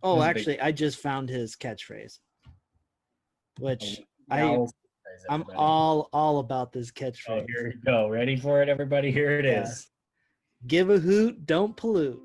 Oh, actually, I just found his catchphrase, which I'm all about this catchphrase. Oh, here we go. Ready for it, everybody? Here it is. Give a hoot, don't pollute.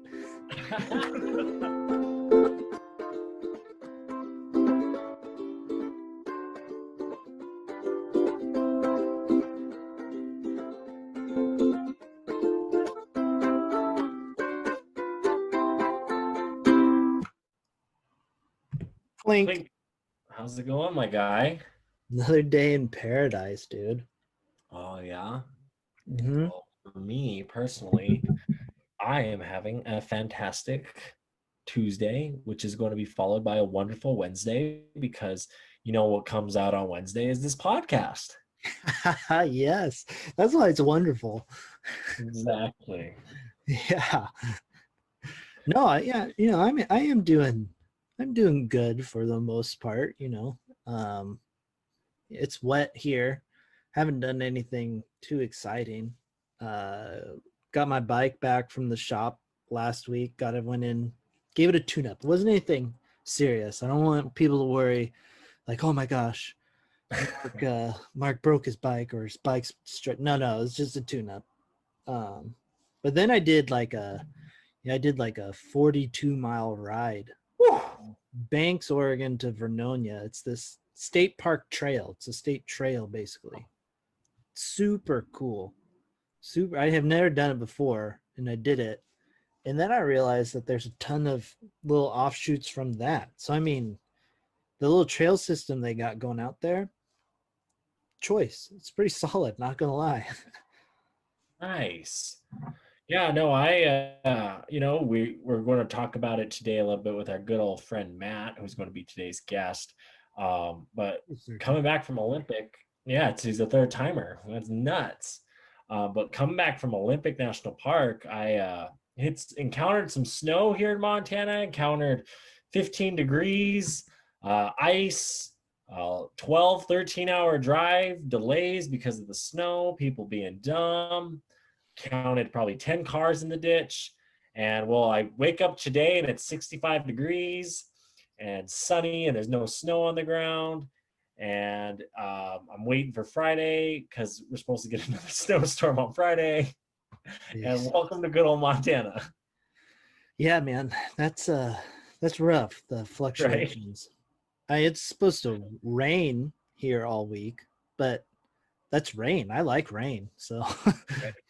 Clink. How's it going, my guy? Another day in paradise, dude. Oh, yeah? Mm-hmm. Well, for me, personally, I am having a fantastic Tuesday, which is going to be followed by a wonderful Wednesday because you know what comes out on Wednesday is this podcast. Yes, that's why it's wonderful. Exactly. Yeah. No, yeah, I'm doing good for the most part, It's wet here. Haven't done anything too exciting. Got my bike back from the shop last week. Went in, gave it a tune-up. It wasn't anything serious. I don't want people to worry, like, oh my gosh, Mark broke his bike or his bike's No, it's just a tune-up. But then I did like a 42-mile ride. Whew. Banks, Oregon to Vernonia. It's this state park trail. It's a state trail, basically. Super cool. I have never done it before, and I did it. And then I realized that there's a ton of little offshoots from that. So, I mean, the little trail system they got going out there, choice. It's pretty solid, not going to lie. Nice. Yeah, no, we're going to talk about it today a little bit with our good old friend Matt, who's going to be today's guest. But coming back from Olympic, he's a third timer. That's nuts. But coming back from Olympic National Park, I encountered some snow here in Montana. Encountered 15 degrees, ice, 12, 13-hour drive delays because of the snow. People being dumb. Counted probably 10 cars in the ditch. And well, I wake up today and it's 65 degrees and sunny and there's no snow on the ground. And I'm waiting for Friday because we're supposed to get another snowstorm on Friday. Yes. And welcome to good old Montana. Yeah, man, that's rough. The fluctuations. Right. It's supposed to rain here all week, but that's rain. I like rain. So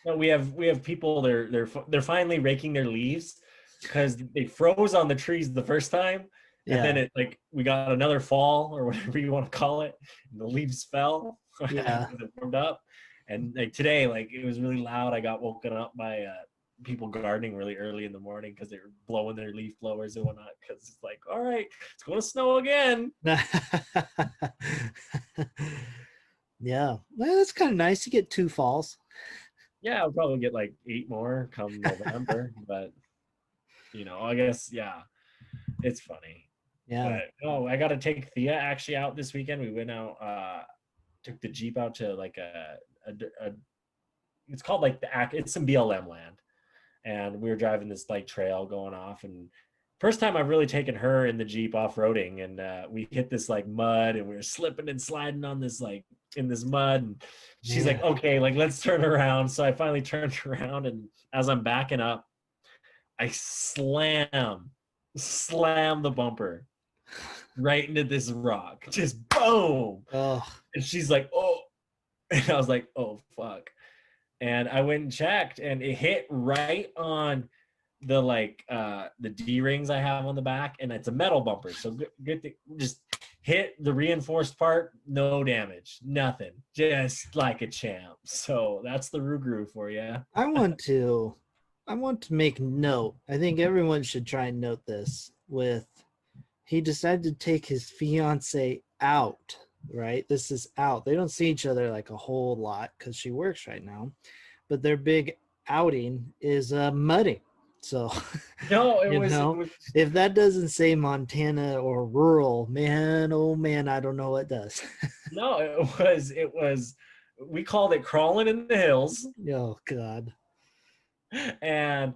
no, we have people they're finally raking their leaves because they froze on the trees the first time. And then it we got another fall or whatever you want to call it. And the leaves fell. Yeah. It warmed up. And today, it was really loud. I got woken up by people gardening really early in the morning because they were blowing their leaf blowers and whatnot. Because it's all right, it's going to snow again. Yeah, well, that's kind of nice. You get 2 falls. Yeah, I'll probably get 8 more come November, but I guess it's funny. Yeah. But I got to take Thea actually out this weekend. We went out, took the Jeep out to it's called it's some BLM land, and we were driving this trail going off and. First time I've really taken her in the Jeep off-roading, and we hit this mud, and we were slipping and sliding on this in this mud. And she's like, "Okay, let's turn around." So I finally turned around, and as I'm backing up, I slam the bumper right into this rock, just boom. Oh. And she's like, "Oh," and I was like, "Oh fuck!" And I went and checked, and it hit right on the D-rings I have on the back, and it's a metal bumper, so good thing. Just hit the reinforced part, no damage, nothing, just like a champ. So that's the Rougarou for you. I want to make note. I think everyone should try and note this. He decided to take his fiance out, right? This is out. They don't see each other a whole lot because she works right now, but their big outing is mudding. So, no, it was. If that doesn't say Montana or rural, man, oh man, I don't know what does. No, it was. We called it crawling in the hills. Oh God! And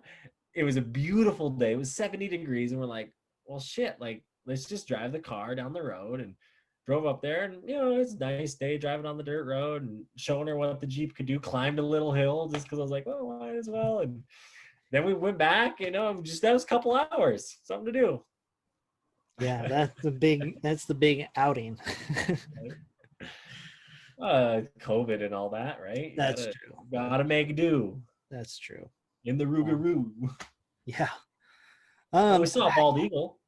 it was a beautiful day. It was 70 degrees, and we're like, well, shit, like, let's just drive the car down the road, and drove up there, and it's a nice day driving on the dirt road and showing her what the Jeep could do. Climbed a little hill just because I was like, well, might as well. And then we went back, just that was a couple hours, something to do. Yeah, that's the big outing. COVID and all that, right? That's true. Gotta make do. That's true. In the Rougarou. Yeah. We saw a bald eagle.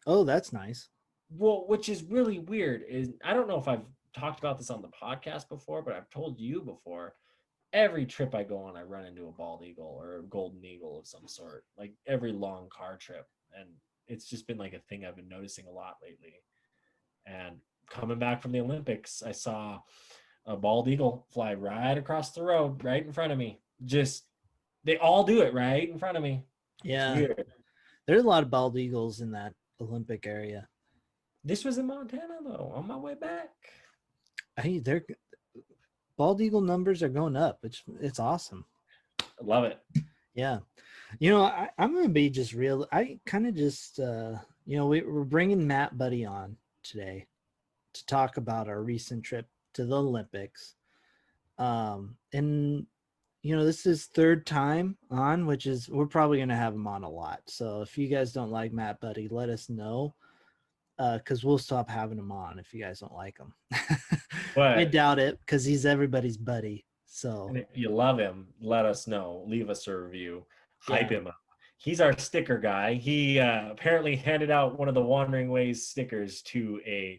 Oh, that's nice. Well, which is really weird is I don't know if I've talked about this on the podcast before, but I've told you before. Every trip I go on, I run into a bald eagle or a golden eagle of some sort. Like every long car trip, and it's just been like a thing I've been noticing a lot lately. And coming back from the Olympics, I saw a bald eagle fly right across the road, right in front of me. Just they all do it right in front of me. Yeah, there's a lot of bald eagles in that Olympic area. This was in Montana though, on my way back. They're bald eagle numbers are going up. It's awesome. I love it. Yeah. I'm going to be just real. I kind of just, we're bringing Matt Buddy on today to talk about our recent trip to the Olympics. And, this is third time on, which is, we're probably going to have him on a lot. So if you guys don't like Matt Buddy, let us know. Because we'll stop having him on if you guys don't like him. I doubt it because he's everybody's buddy. So and if you love him, let us know. Leave us a review. Hype him up. He's our sticker guy. He apparently handed out one of the Wandering Ways stickers to a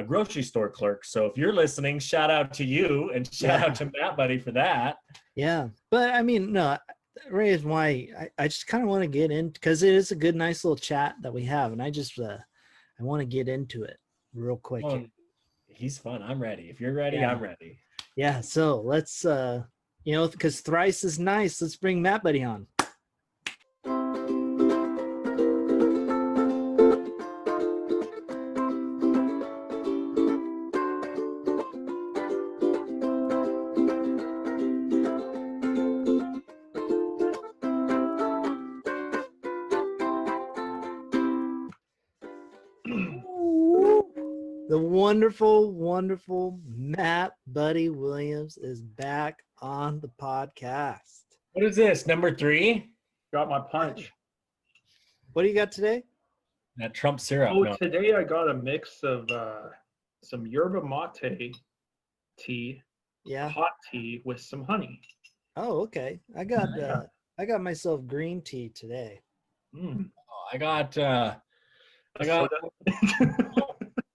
grocery store clerk. So if you're listening, shout out to you and shout out to Matt Buddy for that. Yeah, but I mean, no, Ray is why I just kind of want to get in because it is a good, nice little chat that we have, and I just I want to get into it real quick. Well, he's fun. I'm ready. If you're ready, I'm ready. Yeah. So let's, because thrice is nice. Let's bring Matt Buddy on. The wonderful, wonderful Matt Buddy Williams is back on the podcast. What is this, number 3? Got my punch. What do you got today? That Trump syrup. Oh, today I got a mix of some yerba mate tea, hot tea with some honey. Oh, okay. I got myself green tea today. Oh, I got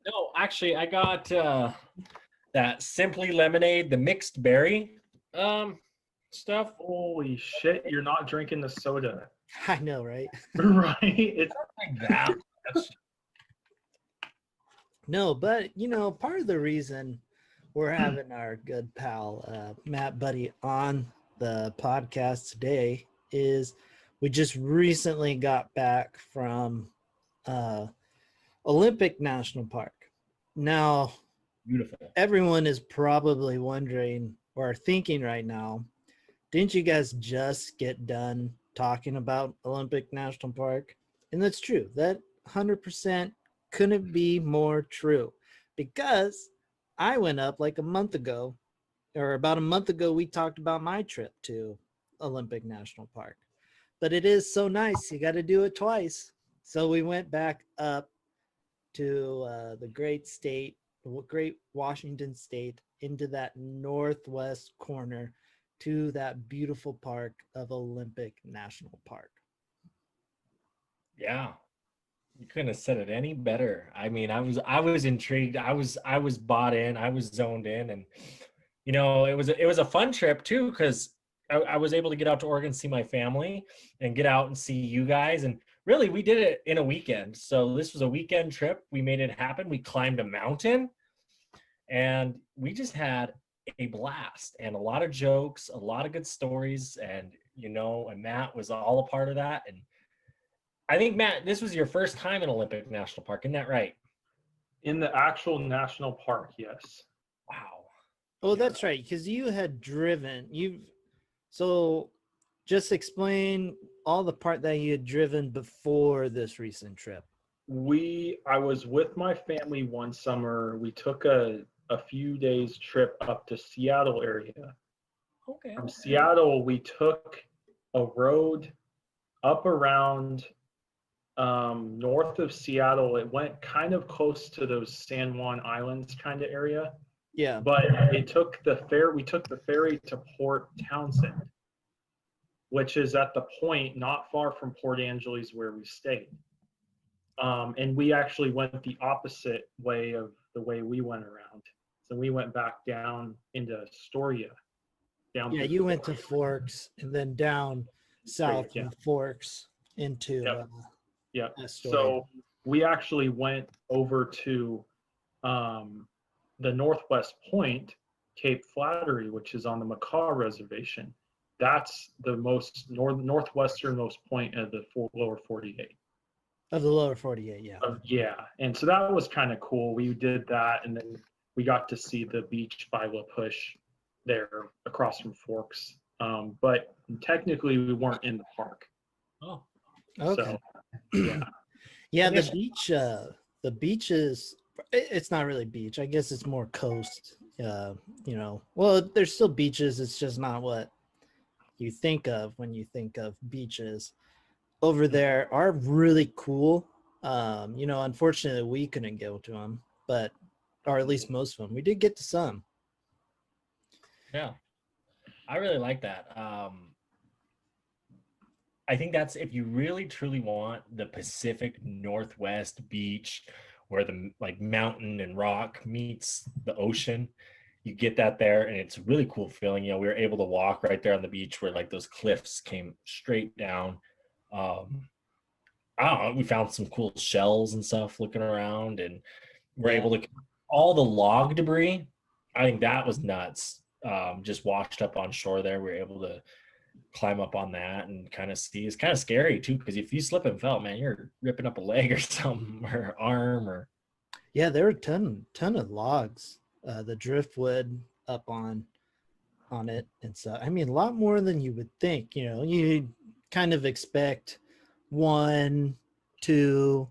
no, actually, I got that Simply Lemonade, the mixed berry stuff. Holy shit, you're not drinking the soda. I know, right? Right? It's like that. No, but, part of the reason we're having our good pal, Matt Buddy, on the podcast today is we just recently got back from Olympic National Park. Now, beautiful. Everyone is probably wondering or thinking right now, didn't you guys just get done talking about Olympic National Park? And that's true. That 100% couldn't be more true because I went up like a month ago, or about a month ago, we talked about my trip to Olympic National Park. But it is so nice. You got to do it twice. So we went back up to the great Washington state, into that northwest corner to that beautiful park of Olympic National Park. Yeah, you couldn't have said it any better. I mean, I was intrigued. I was bought in. I was zoned in, and it was a fun trip too because I was able to get out to Oregon, see my family, and get out and see you guys. And really, we did it in a weekend. So this was a weekend trip. We made it happen. We climbed a mountain, and we just had a blast and a lot of jokes, a lot of good stories. And, and Matt was all a part of that. And I think, Matt, this was your first time in Olympic National Park. Isn't that right? In the actual national park, yes. Wow. Oh, that's right. Because you had driven. So just explain all the part that you had driven before this recent trip. I was with my family one summer. We took a few days trip up to Seattle area. Okay. From Seattle, we took a road up around north of Seattle. It went kind of close to those San Juan Islands kind of area. Yeah. But we took the ferry to Port Townsend, which is at the point not far from Port Angeles where we stayed. And we actually went the opposite way of the way we went around. So we went back down into Astoria. Yeah, you went to Forks and then down south from Forks into Astoria. So we actually went over to the northwest point, Cape Flattery, which is on the Macaw Reservation. That's the most northwesternmost point of the lower 48. Of the lower 48, yeah. Yeah, and so that was kind of cool. We did that, and then we got to see the beach by La Push there across from Forks. But technically, we weren't in the park. Oh, okay. So, yeah. Yeah, the beach is, it's not really beach. I guess it's more coast. Well, there's still beaches. It's just not what you think of when you think of beaches. Over there are really cool. Unfortunately, we couldn't go to them, or at least most of them. We did get to some. Yeah, I really like that. I think that's if you really truly want the Pacific Northwest beach where the mountain and rock meets the ocean, you get that there, and it's a really cool feeling. We were able to walk right there on the beach where those cliffs came straight down. I don't know, we found some cool shells and stuff looking around, and we're able to all the log debris. I think that was nuts. Just washed up on shore there. We were able to climb up on that and kind of see. It's kind of scary too, because if you slip and fell, man, you're ripping up a leg or something, or arm, or there were a ton of logs, the driftwood up on it, and so I mean a lot more than you would think. You kind of expect 1, 2,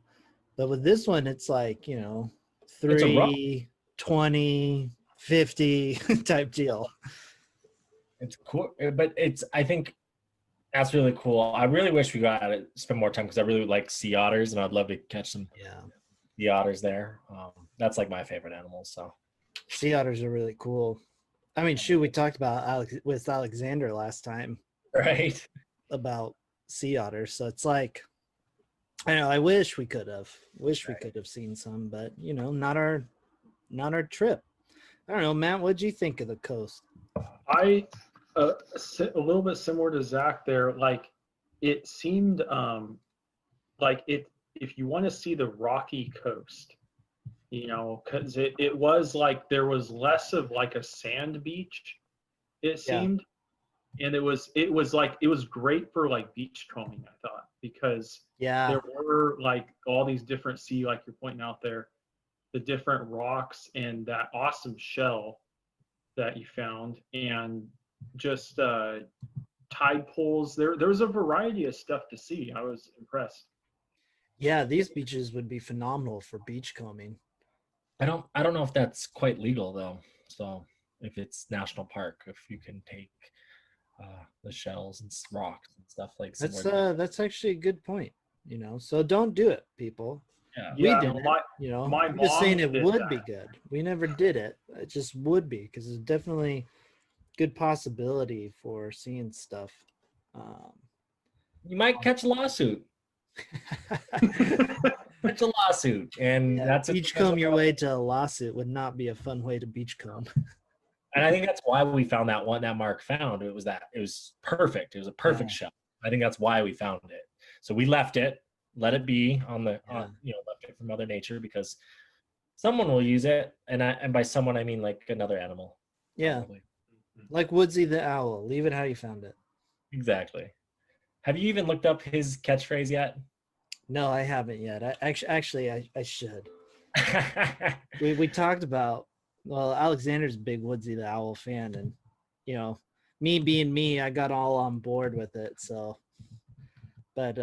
but with this one it's 3, 20, 50 type deal. It's cool, but I think that's really cool. I really wish we got to spend more time because I really like sea otters, and I'd love to catch some sea otters there. That's my favorite animal. So sea otters are really cool. I mean, we talked about with Alexander last time, right? About sea otters. So it's I know I wish we could have we could have seen some, but not our trip. I don't know, Matt, what'd you think of the coast? I a little bit similar to Zach there. It seemed if you want to see the rocky coast, because it was there was less of a sand beach, it seemed. And it was great for beach combing, I thought, because there were all these different you're pointing out there, the different rocks and that awesome shell that you found, and just tide pools. There was a variety of stuff to see. I was impressed. Yeah, these beaches would be phenomenal for beach combing. I don't know if that's quite legal though. So if it's national park, if you can take the shells and rocks and stuff that's actually a good point. So don't do it, people. We didn't. I'm just saying it would be good. We never did it. It just would be, because it's definitely good possibility for seeing stuff. You might catch a lawsuit. Catch a lawsuit, and that's beachcomb your way to a lawsuit would not be a fun way to beachcomb. And I think that's why we found that one that Mark found. It was perfect. It was a perfect shell. I think that's why we found it. So we left it, let it be left it for Mother Nature, because someone will use it, and by someone I mean another animal. Yeah, probably. Like Woodsy the owl. Leave it how you found it. Exactly. Have you even looked up his catchphrase yet? No, I haven't yet. I should. we talked about. Well, Alexander's a big Woodsy the owl fan, and me being me, I got all on board with it. So, but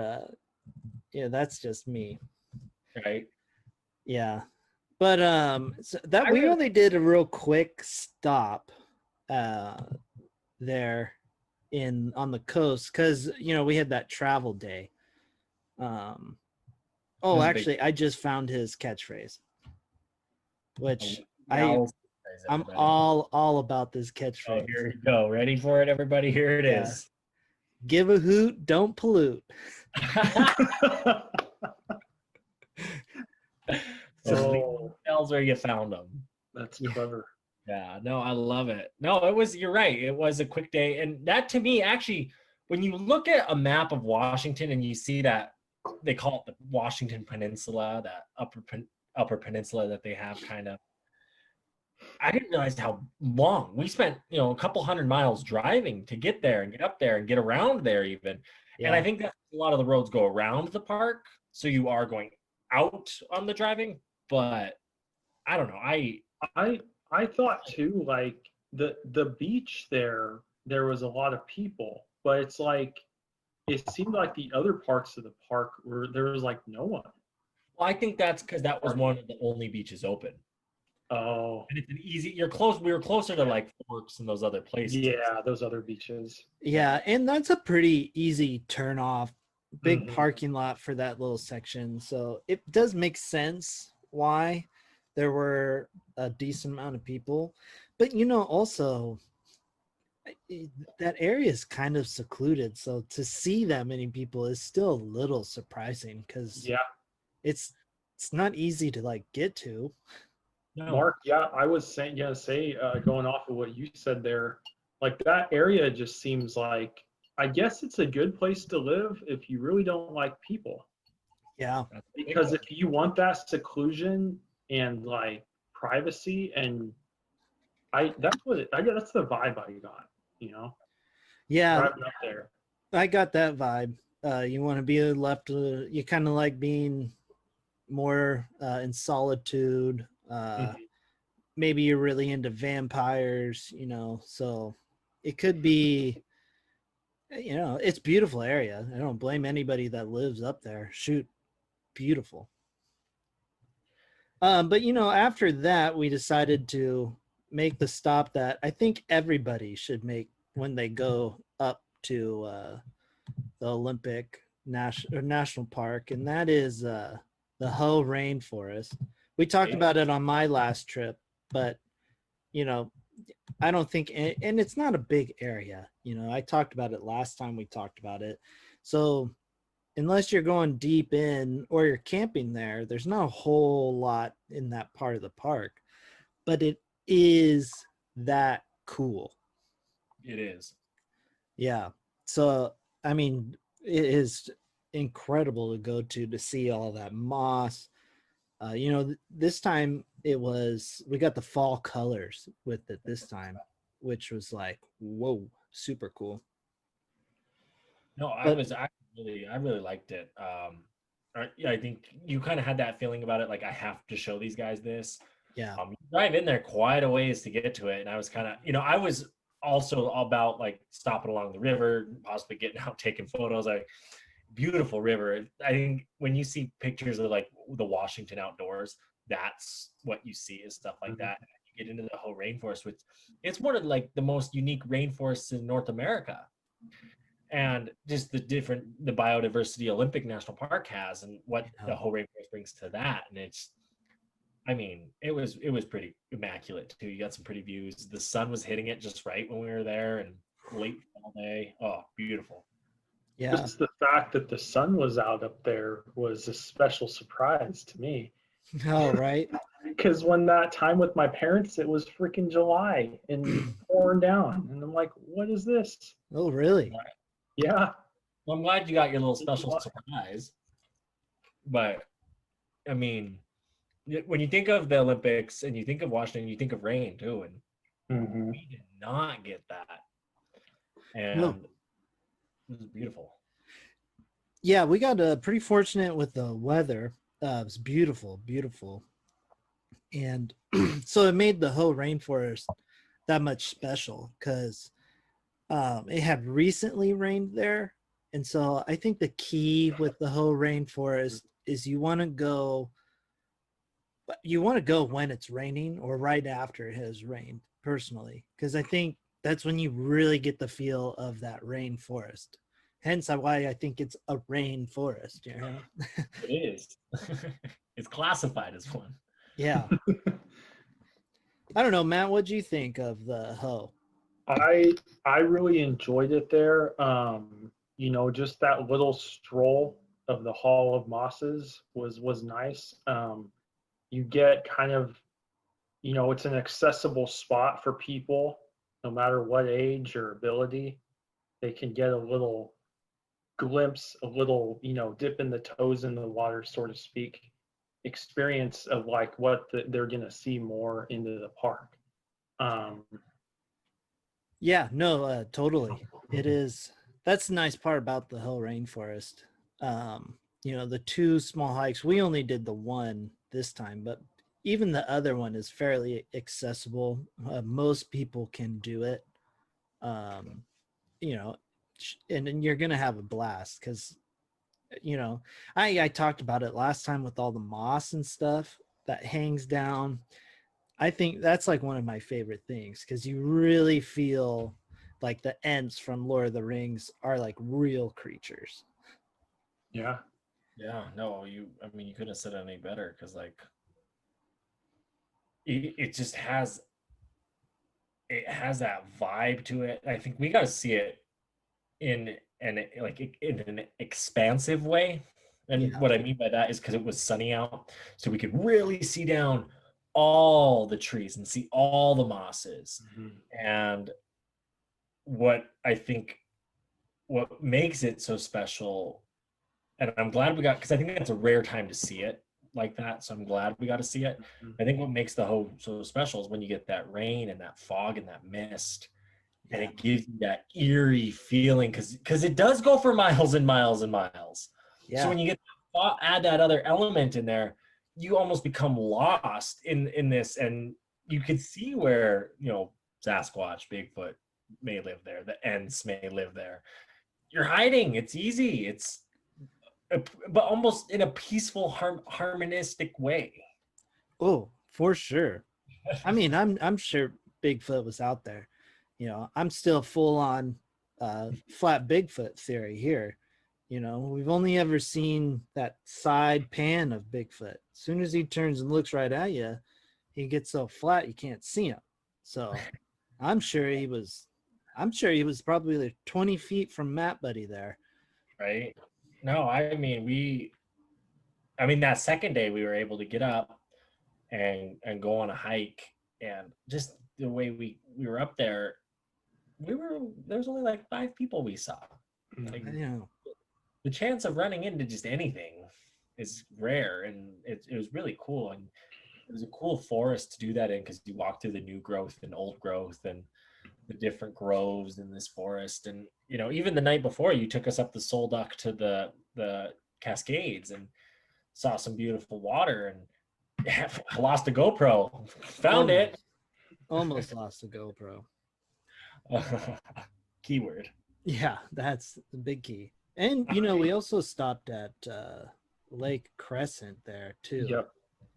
that's just me. right? Yeah. But so that I we really- only did a real quick stop there on the coast because we had that travel day. It was a big- Actually, I just found his catchphrase, which I'm I'm all about this catchphrase. Oh, here we go. Ready for it, everybody? Here it Yeah. is. Give a hoot, don't pollute. So leave tells where you found them. That's Yeah. clever. Yeah, no, I love it. No, you're right. It was a quick day. And that to me, actually, when you look at a map of Washington and you see that they call it the Washington Peninsula, that upper peninsula that they have kind of, I didn't realize how long we spent, a couple 100 miles driving to get there and get up there and get around there even. Yeah. And I think that a lot of the roads go around the park. So you are going out on the driving, but I don't know. I thought too, like the beach there was a lot of people, but it's like it seemed like the other parts of the park there was like no one. Well, I think that's because that was one of the only beaches open. Oh, And it's an easy. You're close. We were closer to like Forks and those other places. yeah, those other beaches. Yeah, and that's a pretty easy turn off. Big Mhm. parking lot for that little section. So it does make sense why there were a decent amount of people. But also that area is kind of secluded. So to see that many people is still a little surprising because Yeah, it's not easy to like get to. No. Mark. Yeah, I was saying, going off of what you said there, like that area just seems like, I guess it's a good place to live if you really don't like people. Yeah. Because if you want that seclusion and like privacy, and that's the vibe I got, Yeah, driving up there. I got that vibe. You want to be left, you kind of like being more in solitude. Maybe you're really into vampires, so it could be, it's beautiful area. I don't blame anybody that lives up there. Shoot, beautiful. But after that, we decided to make the stop that I think everybody should make when they go up to the Olympic National Park, and that is the Hoh Rainforest. We talked about it on my last trip, but I don't think, and it's not a big area. I talked about it last time we talked about it. So unless you're going deep in or you're camping there, there's not a whole lot in that part of the park, but it is that cool. It is. Yeah. So, I mean, it is incredible to go to see all that moss. This time we got the fall colors with it this time, which was like, whoa, super cool. No, I really liked it. I think you kind of had that feeling about it, like I have to show these guys this. Yeah. You drive in there quite a ways to get to it, and I was kind of, I was also about like stopping along the river, possibly getting out, taking photos. Like, beautiful river. I think when you see pictures of like the Washington outdoors, that's what you see is stuff like that. You get into the whole rainforest, which it's one of like the most unique rainforests in North America. And just the biodiversity Olympic National Park has and what the whole rainforest brings to that. And it was pretty immaculate too. You got some pretty views. The sun was hitting it just right when we were there, and late all day. Oh, beautiful. Yeah. Just the fact that the sun was out up there was a special surprise to me. Oh, right. Because when that time with my parents, it was freaking July and pouring down. And I'm like, what is this? Oh, really? Yeah. Well, I'm glad you got your little special surprise. But, I mean, when you think of the Olympics and you think of Washington, you think of rain too. And we did not get that. And it was beautiful. Yeah, we got pretty fortunate with the weather. It was beautiful. And so it made the whole rainforest that much special because it had recently rained there. And so I think the key with the whole rainforest is you want to go when it's raining or right after it has rained, personally, because I think that's when you really get the feel of that rainforest. Hence why I think it's a rainforest, you know? It is. It's classified as one. Yeah. I don't know, Matt, what do you think of the hoe? I really enjoyed it there. Just that little stroll of the Hall of Mosses was nice. You get kind of, it's an accessible spot for people, no matter what age or ability. They can get a little glimpse, a little, dip in the toes in the water, so to speak, experience of like what they're going to see more into the park. Yeah, no, totally. It is. That's the nice part about the Hill Rainforest. The two small hikes, we only did the one this time, but even the other one is fairly accessible. Most people can do it. Um, and then you're going to have a blast because, I talked about it last time with all the moss and stuff that hangs down. I think that's like one of my favorite things because you really feel like the Ents from Lord of the Rings are like real creatures. Yeah. Yeah, no, you couldn't have said it any better because like it just has that vibe to it. I think we got to see it in an expansive way. And what I mean by that is because it was sunny out, so we could really see down all the trees and see all the mosses. And what makes it so special, and I'm glad we got, because I think that's a rare time to see it like that, so I'm glad we got to see it. I think what makes the Hoe so special is when you get that rain and that fog and that mist, and it gives you that eerie feeling because it does go for miles and miles and miles. So when you get add that other element in there, you almost become lost in this, and you can see where Sasquatch, Bigfoot may live there, the Ents may live there. You're hiding. It's easy. But almost in a peaceful, harmonistic way. Oh, for sure. I mean, I'm sure Bigfoot was out there. I'm still full on flat Bigfoot theory here. We've only ever seen that side pan of Bigfoot. As soon as he turns and looks right at you, he gets so flat you can't see him. So I'm sure he was probably like 20 feet from Matt Buddy there. Right. No, that second day we were able to get up and go on a hike, and just the way we were up there, there was only like 5 people we saw. Like, the chance of running into just anything is rare, and it was really cool. And it was a cool forest to do that in because you walk through the new growth and old growth and the different groves in this forest. And even the night before, you took us up the Solduck to the Cascades and saw some beautiful water. And I lost a GoPro. Found it. Almost lost a GoPro. Keyword. Yeah, that's the big key. And we also stopped at Lake Crescent there too. Yep.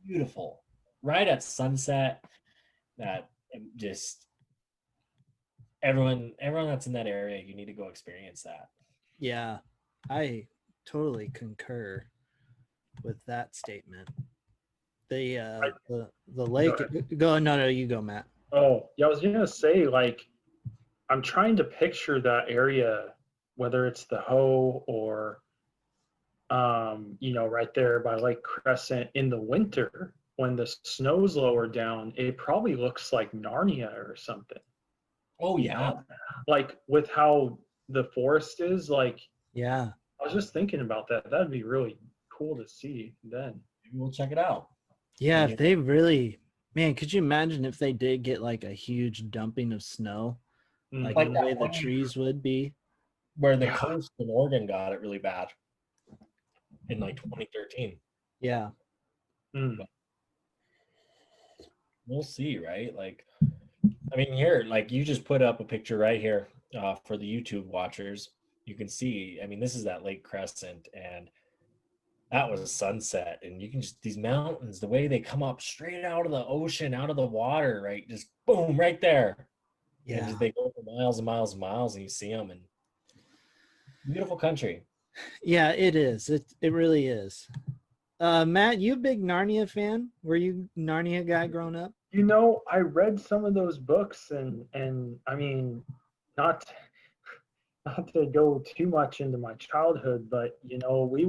Beautiful. Right at sunset. That just everyone that's in that area, you need to go experience that. Yeah, I totally concur with that statement. The lake. Go. No, you go, Matt. Oh, yeah, I was gonna say, like, I'm trying to picture that area, whether it's the Hoe or right there by Lake Crescent in the winter when the snow's lower down. It probably looks like Narnia or something. Oh yeah. Like with how the forest is, like. Yeah. I was just thinking about that. That'd be really cool to see then. Maybe we'll check it out. Yeah, if they really, man, could you imagine if they did get like a huge dumping of snow, like the way the trees would be? Where the coast in Oregon got it really bad in like 2013. Yeah. We'll see, right? Like, here, like you just put up a picture right here for the YouTube watchers. You can see, this is that Lake Crescent, and that was a sunset, and you can just these mountains, the way they come up straight out of the ocean, out of the water, right? Just boom, right there, and Yeah. they go for miles and miles and miles, and you see them, and beautiful country. Yeah, it is. It really is. Matt, you a big Narnia fan? Were you Narnia guy growing up? You know, I read some of those books, and I mean, not not to go too much into my childhood, but you know, we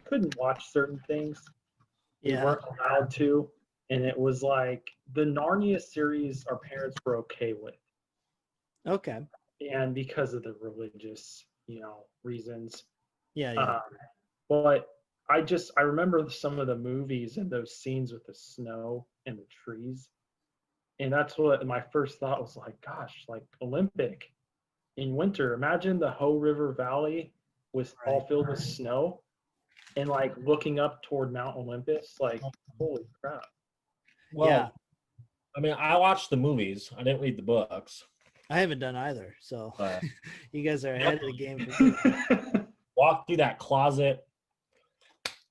couldn't watch certain things. We Yeah. weren't allowed to, and it was like the Narnia series our parents were okay with, Okay. and because of the religious, you know, reasons. Yeah, yeah. Um, but I remember some of the movies and those scenes with the snow and the trees, and that's what my first thought was like. Gosh, like Olympic in winter. Imagine the Ho River Valley was all Right. filled with snow, and like looking up toward Mount Olympus, like holy crap. Well, Yeah. I mean, I watched the movies. I didn't read the books. I haven't done either, so But you guys are ahead of the game for sure. walk through that closet,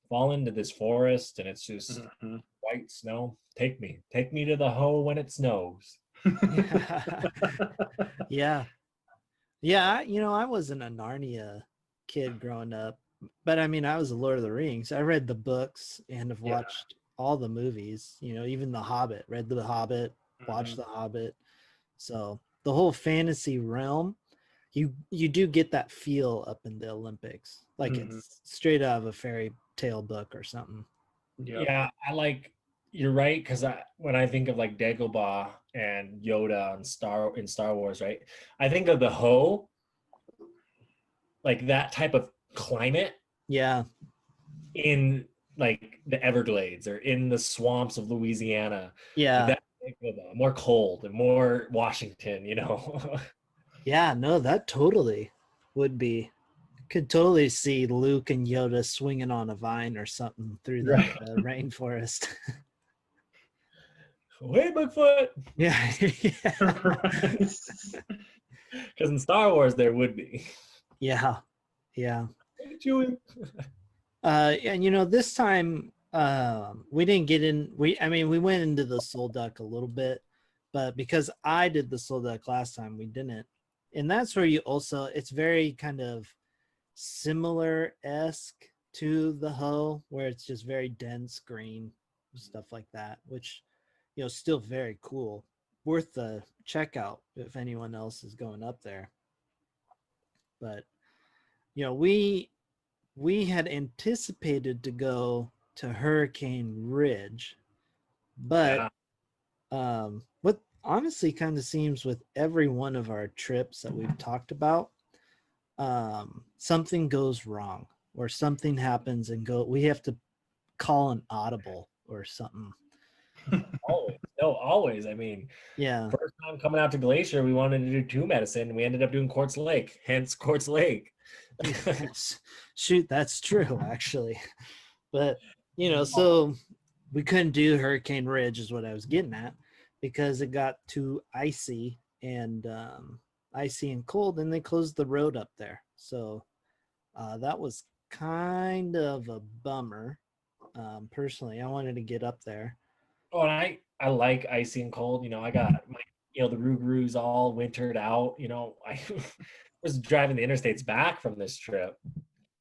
fall into this forest, and it's just Mhm. white snow. Take me to the Ho when it snows. Yeah. Yeah, I wasn't a Narnia kid growing up, but I mean, I was a Lord of the Rings. I read the books and have Yeah. watched all the movies, even The Hobbit, read The Hobbit, watched Mhm. The Hobbit. So the whole fantasy realm, you do get that feel up in the Olympics, like Mhm. it's straight out of a fairy tale book or something. Yep. Yeah, you're right, because when I think of like Dagobah and Yoda in Star Wars, right? I think of the Ho, like that type of climate Yeah, in like the Everglades or in the swamps of Louisiana. Like yeah, that Dagobah, more cold and more Washington, yeah. No, that totally would be. Could totally see Luke and Yoda swinging on a vine or something through that Right. rainforest. Hey, Bigfoot! Yeah, Because in Star Wars there would be. yeah, yeah. Hey, Chewie. And this time we didn't get in. I mean, we went into the Soul Duck a little bit, but because I did the Soul Duck last time, we didn't. And that's where it's very kind of similar-esque to the Ho, where it's just very dense green, stuff like that, which still very cool, worth the checkout if anyone else is going up there. But we had anticipated to go to Hurricane Ridge, but Yeah. what honestly kind of seems with every one of our trips that we've talked about, something goes wrong or something happens and we have to call an audible or something. Always. No, always. I mean, Yeah. first time coming out to Glacier, we wanted to do 2 medicine, and we ended up doing Quartz Lake, hence Quartz Lake. Yes. Shoot, that's true actually. But so we couldn't do Hurricane Ridge is what I was getting at, because it got too icy and cold, and they closed the road up there. So that was kind of a bummer. Personally, I wanted to get up there. Oh, and I like icy and cold. I got my the Rougarous all wintered out. I was driving the interstates back from this trip.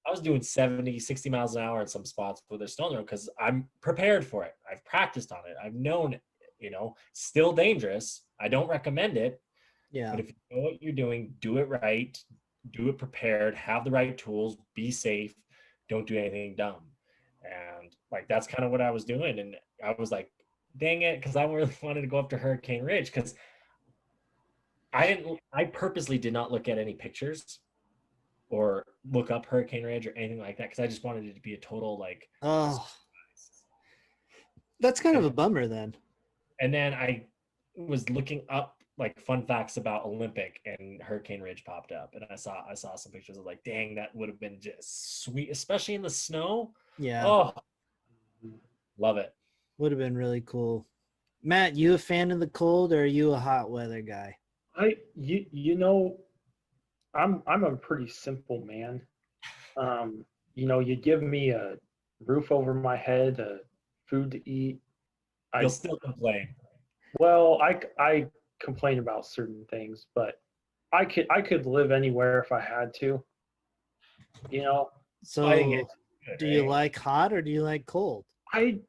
I was doing 70, 60 miles an hour in some spots where there's snow on the road because I'm prepared for it. I've practiced on it. I've known it. Still dangerous. I don't recommend it. Yeah. But if you know what you're doing, do it right, do it prepared, have the right tools, be safe, don't do anything dumb. And like that's kind of what I was doing. And I was like, dang it, because I really wanted to go up to Hurricane Ridge because I purposely did not look at any pictures or look up Hurricane Ridge or anything like that because I just wanted it to be a total like Oh, that's kind of a bummer then. And then I was looking up like fun facts about Olympic, and Hurricane Ridge popped up, and I saw some pictures of like, dang, that would have been just sweet, especially in the snow. Yeah. Oh, love it. Would have been really cool. Matt, you a fan of the cold or are you a hot weather guy? I'm a pretty simple man. You give me a roof over my head, food to eat. You'll still complain. Well, I complain about certain things, but I could live anywhere if I had to. You know, So, Good, do you right? like hot or do you like cold? I'd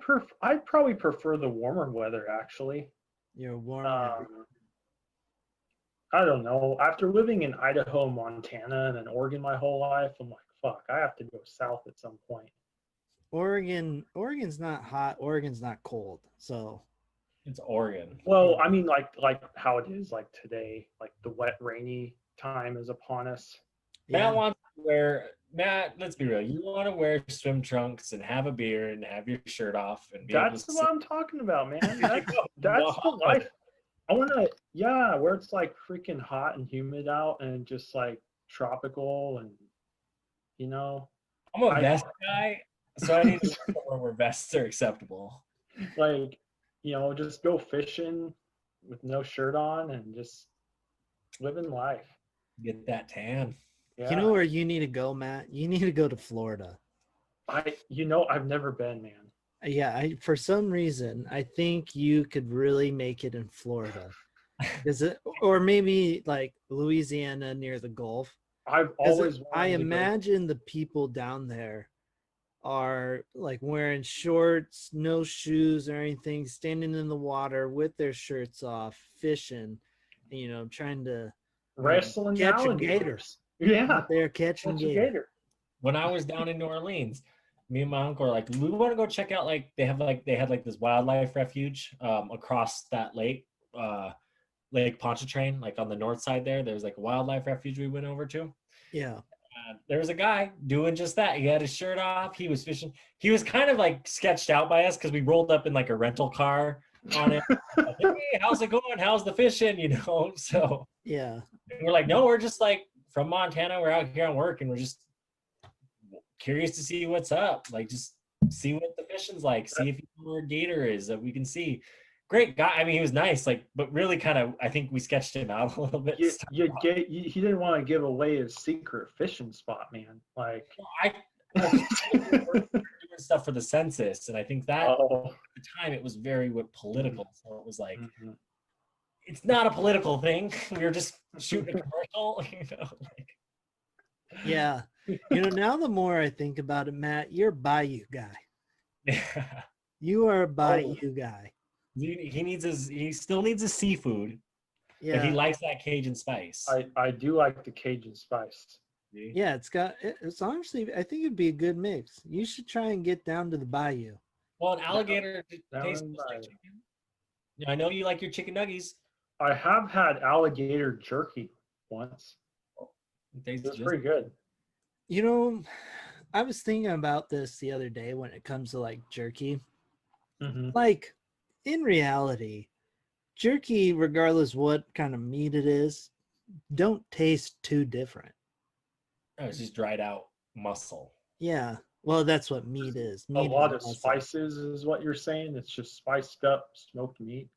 probably prefer the warmer weather actually. You're warm. I don't know. After living in Idaho, Montana, and then Oregon my whole life, I'm like, fuck, I have to go south at some point. Oregon's not hot. Oregon's not cold. So It's Oregon. Well, I mean, like how it is like today, like the wet, rainy time is upon us. yeah, Matt, let's be real. You want to wear swim trunks and have a beer and have your shirt off and be That's able to what I'm talking about, man. That's Wow. the life. I want to, yeah, where it's like freaking hot and humid out and just like tropical and, you know, I'm a vest guy, so I need to go somewhere where vests are acceptable. like, you know, just go fishing with no shirt on and just living life. Get that tan. Yeah. you know where you need to go, Matt? You need to go to Florida. I've never been, man. Yeah, for some reason, I think you could really make it in Florida. Or maybe like Louisiana near the Gulf. I've always wanted I to go. imagine the people down there are like wearing shorts, no shoes or anything, standing in the water with their shirts off, fishing, trying to Wrestling catch a alligators. gator. Yeah, They're catching catch a gator. gator. When I was down in New Orleans, me and my uncle were like, we want to go check out they had this wildlife refuge across that lake, Lake Pontchartrain, like on the north side there. There's like a wildlife refuge we went over to. Yeah. There was a guy doing just that. He had his shirt off. He was fishing. He was kind of like sketched out by us because we rolled up in like a rental car on it. Like, hey, how's it going? How's the fishing? So Yeah. we're like, no, we're just like from Montana. We're out here on work and we're just curious to see what's up. Like, just see what the fishing's like. See if you know where a gator is that we can see. Great guy. I mean, he was nice, but really kind of, I think we sketched him out a little bit. He didn't want to give away his secret fishing spot, man. Like, doing stuff for the census, and I think that at the time it was very political. So it was like, it's not a political thing. We were just shooting a commercial, Yeah. Now the more I think about it, Matt, you're a bayou guy. Yeah. You are a bayou guy. He still needs his seafood. Yeah. But he likes that Cajun spice. I do like the Cajun spice. Yeah, it's honestly, I think it'd be a good mix. You should try and get down to the bayou. Well, an alligator tastes like chicken. I know you like your chicken nuggies. I have had alligator jerky once. It was pretty good. I was thinking about this the other day when it comes to like jerky. Mm-hmm. Like, in reality, jerky, regardless what kind of meat it is, don't taste too different. Oh, it's just dried out muscle. Yeah. Well, that's what meat is. Meat a lot of muscle. spices is what you're saying. It's just spiced up smoked meat.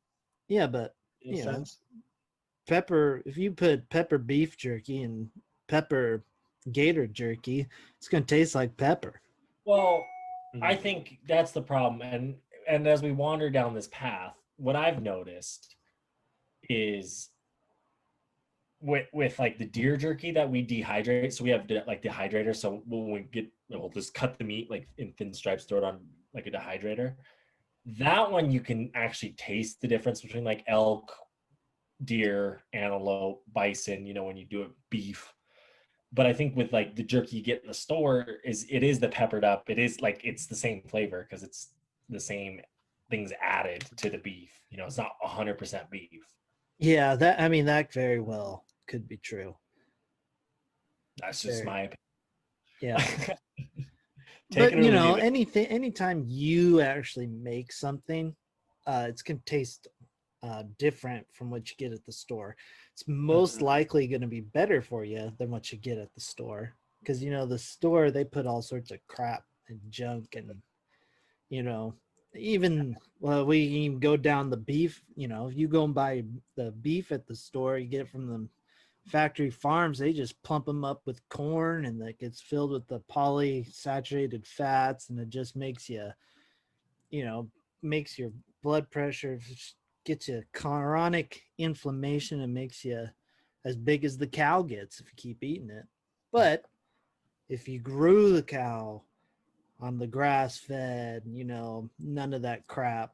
Yeah, but pepper, if you put pepper beef jerky and pepper gator jerky, it's going to taste like pepper. Well, I think that's the problem. And as we wander down this path, what I've noticed is with like the deer jerky that we dehydrate. So we have like dehydrator. So when we'll just cut the meat like in thin stripes, throw it on like a dehydrator. That one you can actually taste the difference between like elk, deer, antelope, bison, when you do it beef. But I think with like the jerky you get in the store it is the peppered up. It is like, it's the same flavor because it's the same things added to the beef. It's not 100% beef. Yeah, that very well could be true. That's just my opinion. Yeah. But anytime you actually make something, it's gonna taste different from what you get at the store. It's most likely going to be better for you than what you get at the store, because the store, they put all sorts of crap and junk, and even we can even go down the beef. If you go and buy the beef at the store, you get it from the factory farms, they just plump them up with corn, and that gets filled with the polysaturated fats, and it just makes you, makes your blood pressure, gets you chronic inflammation, and makes you as big as the cow gets if you keep eating it. But if you grew the cow on the grass fed, none of that crap,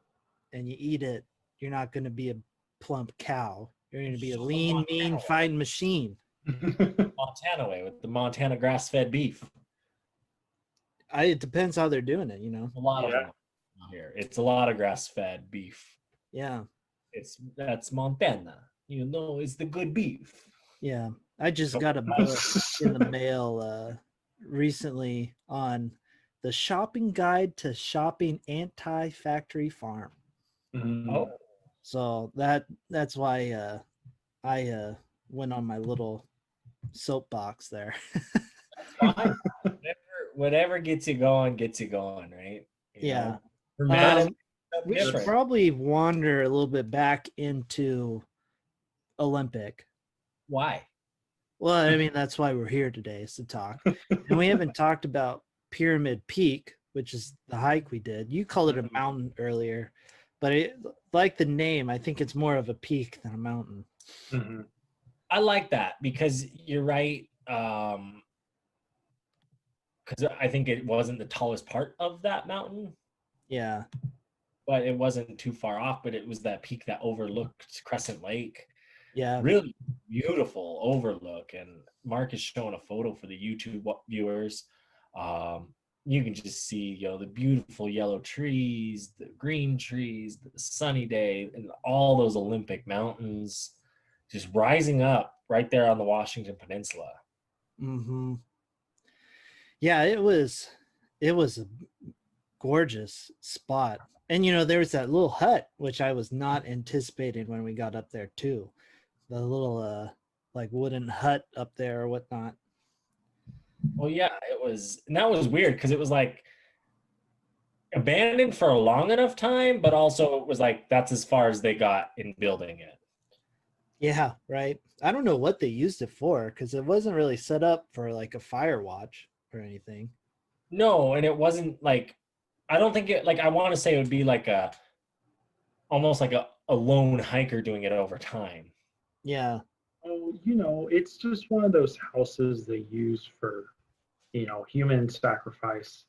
and you eat it, you're not going to be a plump cow. You're going to be a lean, mean fighting machine. Montana way with the Montana grass-fed beef. It depends how they're doing it, A lot of them here. It's a lot of grass-fed beef. Yeah. That's Montana. It's the good beef. Yeah. I just got a book in the mail recently on the shopping guide to shopping anti-factory farm. Oh. So that's why I went on my little soapbox there. Fine. Whatever gets you going, right? Yeah. For Matt, we should probably wander a little bit back into Olympic. Why? Well, I mean, that's why we're here today, is to talk. And we haven't talked about Pyramid Peak, which is the hike we did. You called it a mountain earlier, but like the name, I think it's more of a peak than a mountain. Mm-hmm. I like that because you're right. Because I think it wasn't the tallest part of that mountain. Yeah. But it wasn't too far off, but it was that peak that overlooked Crescent Lake. Yeah. Really beautiful overlook. And Mark is showing a photo for the YouTube viewers. You can just see, the beautiful yellow trees, the green trees, the sunny day, and all those Olympic mountains just rising up right there on the Washington Peninsula. Mm-hmm. Yeah, it was a gorgeous spot. And, there was that little hut, which I was not anticipating when we got up there too. The little, wooden hut up there or whatnot. Well, yeah, it was, and that was weird because it was abandoned for a long enough time, but also it was that's as far as they got in building it. Yeah, right. I don't know what they used it for because it wasn't really set up for a fire watch or anything. No, and it wasn't I don't think it I want to say it would be almost like a lone hiker doing it over time. Yeah. Oh, it's just one of those houses they use for, human sacrifice.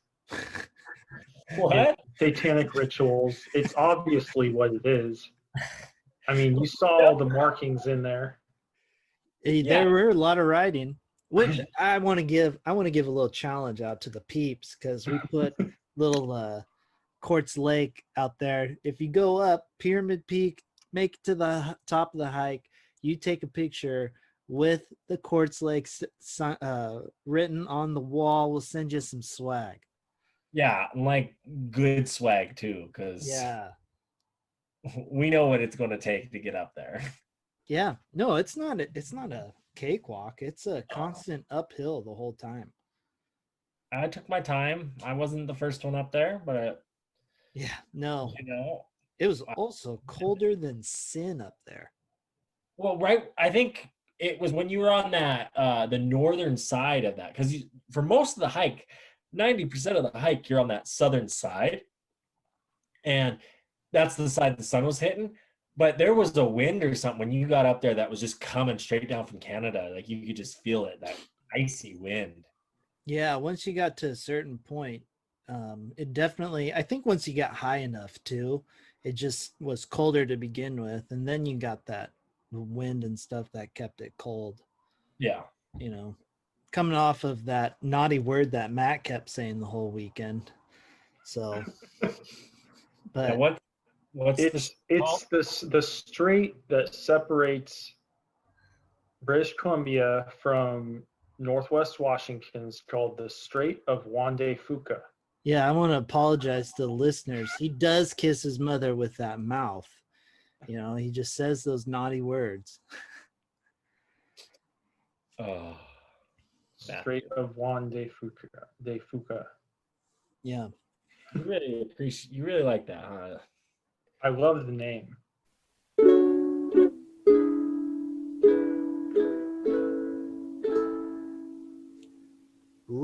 What? Satanic rituals. It's obviously what it is. I mean, you saw the markings in there. There were a lot of writing, which I want to give a little challenge out to the peeps because we put little Quartz Lake out there. If you go up Pyramid Peak, make it to the top of the hike, you take a picture with the Quartz Lake written on the wall. We'll send you some swag. Yeah, good swag too, because we know what it's going to take to get up there. Yeah, no, it's not a cakewalk. It's a constant uphill the whole time. I took my time. I wasn't the first one up there, but it was also colder than sin up there. Well, right. I think it was when you were on that the northern side of that, because for most of the hike, 90% of the hike, you're on that southern side, and that's the side the sun was hitting. But there was a wind or something when you got up there that was just coming straight down from Canada. You could just feel it, that icy wind. Yeah, once you got to a certain point, it definitely, I think once you got high enough too, it just was colder to begin with. And then you got that wind and stuff that kept it cold. Yeah. Coming off of that naughty word that Matt kept saying the whole weekend. So, but it's the strait that separates British Columbia from Northwest Washington is called the Strait of Wandering Ways. Yeah, I want to apologize to the listeners. He does kiss his mother with that mouth. He just says those naughty words. Oh, Strait of Wandering Ways. Yeah. You really like that, huh? I love the name.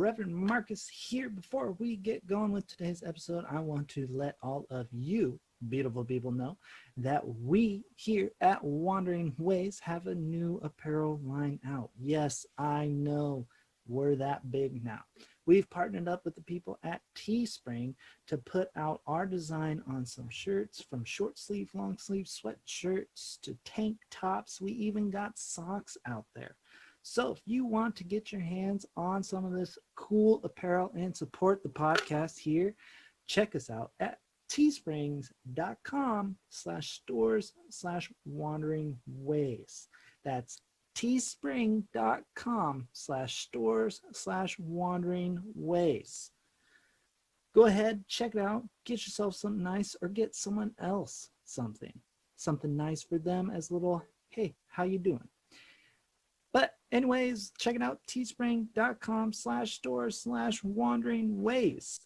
Reverend Marcus here. Before we get going with today's episode, I want to let all of you beautiful people know that we here at Wandering Ways have a new apparel line out. Yes, I know we're that big now. We've partnered up with the people at Teespring to put out our design on some shirts, from short sleeve, long sleeve sweatshirts to tank tops. We even got socks out there. So if you want to get your hands on some of this cool apparel and support the podcast here, check us out at teesprings.com/stores/wandering-ways. That's teespring.com/stores/wandering-ways. Go ahead, check it out, get yourself something nice, or get someone else something nice for them as a little, hey, how you doing? But anyways, check it out, teespring.com/stores/wandering-ways.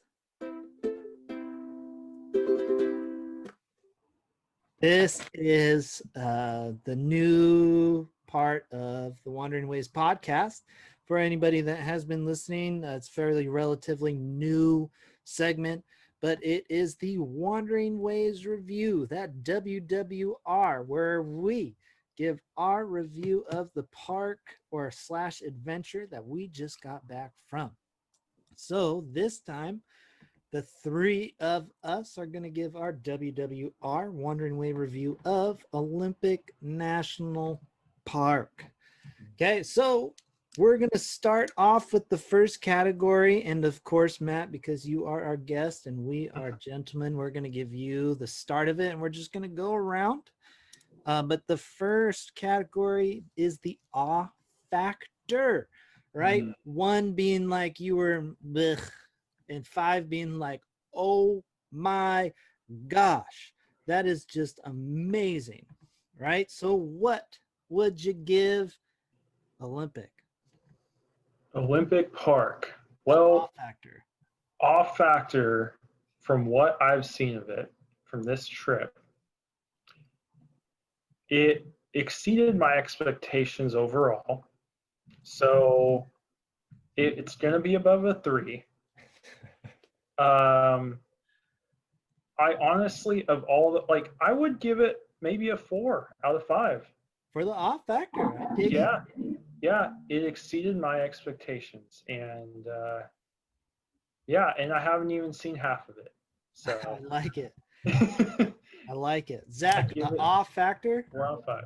This is the new part of the Wandering Ways podcast. For anybody that has been listening, it's fairly relatively new segment, but it is the Wandering Ways Review, that WWR, where we give our review of the park or / adventure that we just got back from. So this time, the three of us are going to give our WWR Wandering Way review of Olympic National Park. Okay, so we're going to start off with the first category. And of course, Matt, because you are our guest and we are gentlemen, we're going to give you the start of it and we're just going to go around. But the first category is the awe factor, right? Mm-hmm. 1 being like you were blech, and 5 being like, oh my gosh, that is just amazing, right? So what would you give Olympic Park? Well, awe factor, from what I've seen of it from this trip, it exceeded my expectations overall. So it's going to be above a 3. I honestly, of all the, like, I would give it maybe a 4 out of 5. For the awe factor. Yeah, it exceeded my expectations. And yeah, and I haven't even seen half of it. So I like it. I like it. Zach, the awe factor? 4 out of 5.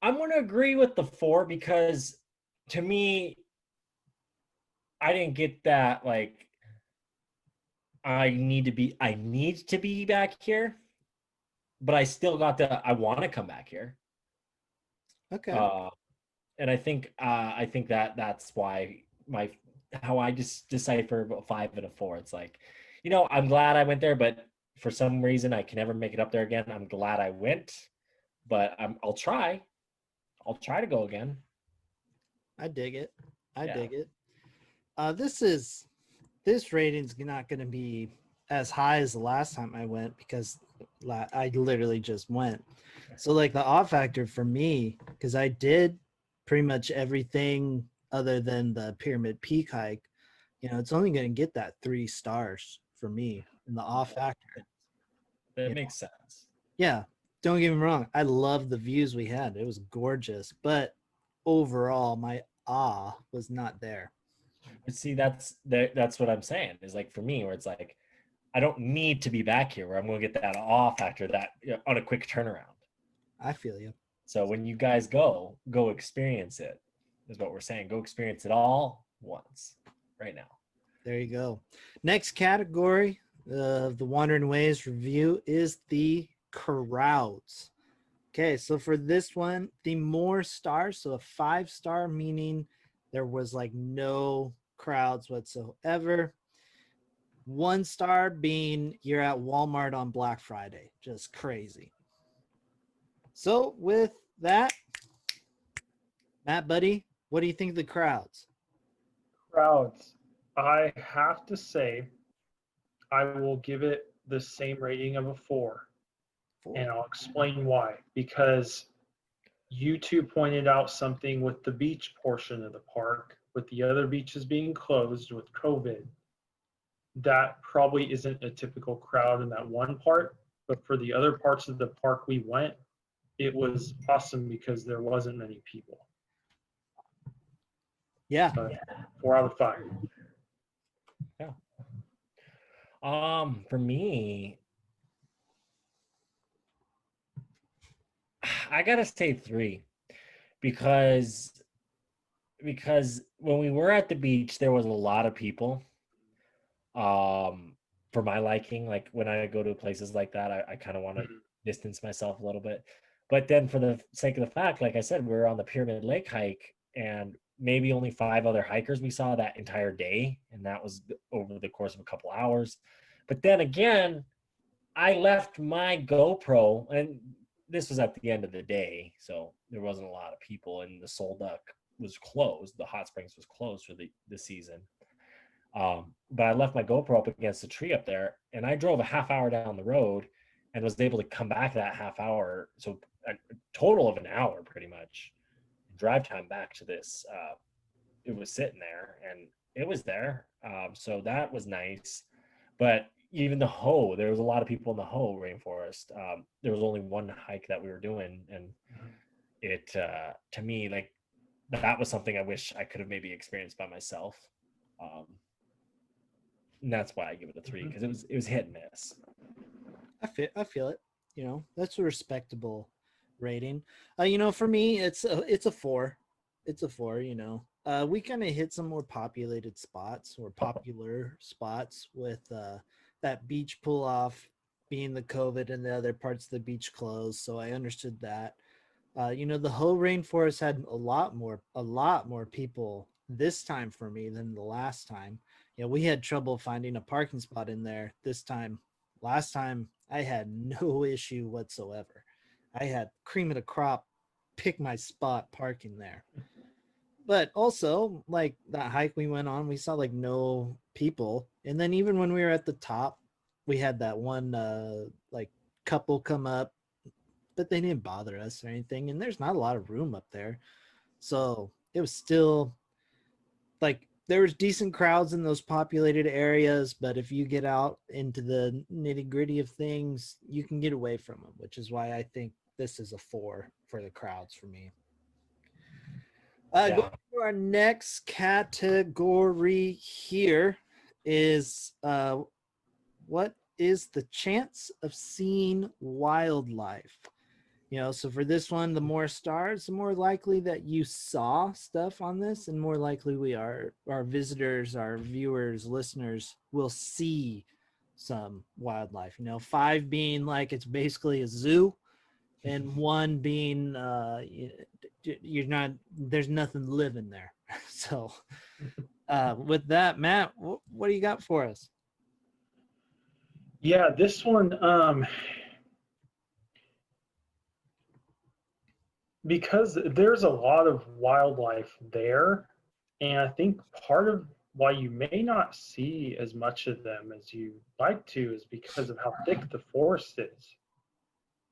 I'm going to agree with the 4 because to me, I didn't get that, like, I need to be back here, but I still got I want to come back here. Okay. And I think that's why how I just decipher about 5 and a 4. It's like, I'm glad I went there, but for some reason I can never make it up there again. I'm glad I went, but I'll try to go again. I dig it. Dig it. This rating's not going to be as high as the last time I went because I literally just went. So like the awe factor for me, because I did pretty much everything other than the Pyramid Peak hike, it's only going to get that 3 stars for me in the awe factor. That makes sense. Yeah. Don't get me wrong. I love the views we had. It was gorgeous, but overall my awe was not there. But see, that's what I'm saying is, like, for me, where it's like, I don't need to be back here where I'm going to get that awe factor that on a quick turnaround. I feel you. So when you guys go experience it is what we're saying. Go experience it all once right now. There you go. Next category of the Wandering Ways review is the crowds. Okay, so for this one, the more stars, so a 5-star, meaning there was like no crowds whatsoever. 1 star being you're at Walmart on Black Friday. Just crazy. So with that, Matt, buddy, what do you think of the crowds? I have to say, I will give it the same rating of a 4. And I'll explain why. Because you two pointed out something with the beach portion of the park, with the other beaches being closed with COVID, that probably isn't a typical crowd in that one part. But for the other parts of the park we went, it was awesome because there wasn't many people. Yeah. But 4 out of 5. Yeah. For me, I gotta say 3 because when we were at the beach, there was a lot of people. For my liking, like when I go to places like that, I kind of want to distance myself a little bit. But then for the sake of the fact, like I said, we were on the Pyramid Lake hike and maybe only 5 other hikers we saw that entire day. And that was over the course of a couple hours. But then again, I left my GoPro, and this was at the end of the day, so there wasn't a lot of people, and the Soul Duck was closed. The hot springs was closed for the season. But I left my GoPro up against the tree up there, and I drove a half hour down the road and was able to come back that half hour. So a total of an hour, pretty much, drive time back to this. It was sitting there, and it was there. So that was nice. But even the Ho, there was a lot of people in the Ho rainforest. There was only one hike that we were doing, and it to me, like, that was something I wish I could have maybe experienced by myself. And that's why I give it a 3, because it was hit and miss. I feel it. You know, that's a respectable rating. You know, for me, it's a 4. It's a 4. You know, we kind of hit some more populated spots or popular spots with that beach pull off being the COVID and the other parts of the beach closed. So I understood that. You know, the whole rainforest had a lot more people this time for me than the last time. You know, we had trouble finding a parking spot in there this time. Last time I had no issue whatsoever. I had cream of the crop pick my spot parking there. But also, like that hike we went on, we saw like no people. And then even when we were at the top, we had that one like couple come up, but they didn't bother us or anything. And there's not a lot of room up there. So it was still like there was decent crowds in those populated areas, but if you get out into the nitty gritty of things, you can get away from them, which is why I think this is a 4 for the crowds for me. Going to our next category here is what is the chance of seeing wildlife? You know, so for this one, the more stars, the more likely that you saw stuff on this, and more likely our visitors, our viewers, listeners will see some wildlife. You know, 5 being like it's basically a zoo, and 1 being there's nothing living there. So with that, Matt, what do you got for us? Yeah, this one, because there's a lot of wildlife there, and I think part of why you may not see as much of them as you like to is because of how thick the forest is.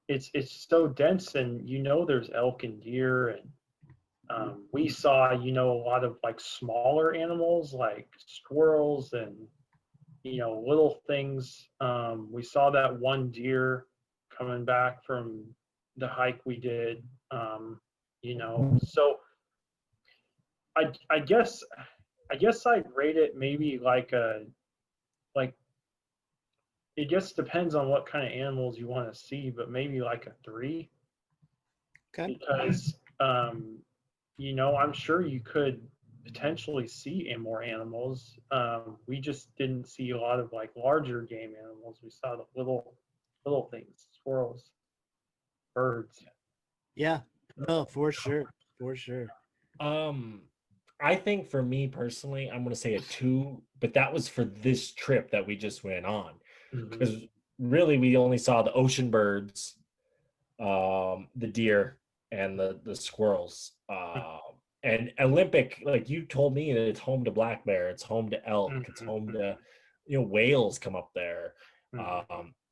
It's so dense, and you know there's elk and deer, and we saw, you know, a lot of like smaller animals like squirrels and, you know, little things. We saw that one deer coming back from the hike we did. You know, so I guess I'd rate it maybe like it just depends on what kind of animals you want to see, but maybe like a 3. Okay. Because you know, I'm sure you could potentially see more animals. We just didn't see a lot of like larger game animals. We saw the little things, squirrels, birds. Yeah, no, for sure. I think for me personally, I'm going to say a 2, but that was for this trip that we just went on. Because really we only saw the ocean birds, the deer, and the squirrels. And Olympic, like you told me, it's home to black bear, it's home to elk, it's home to, you know, whales come up there.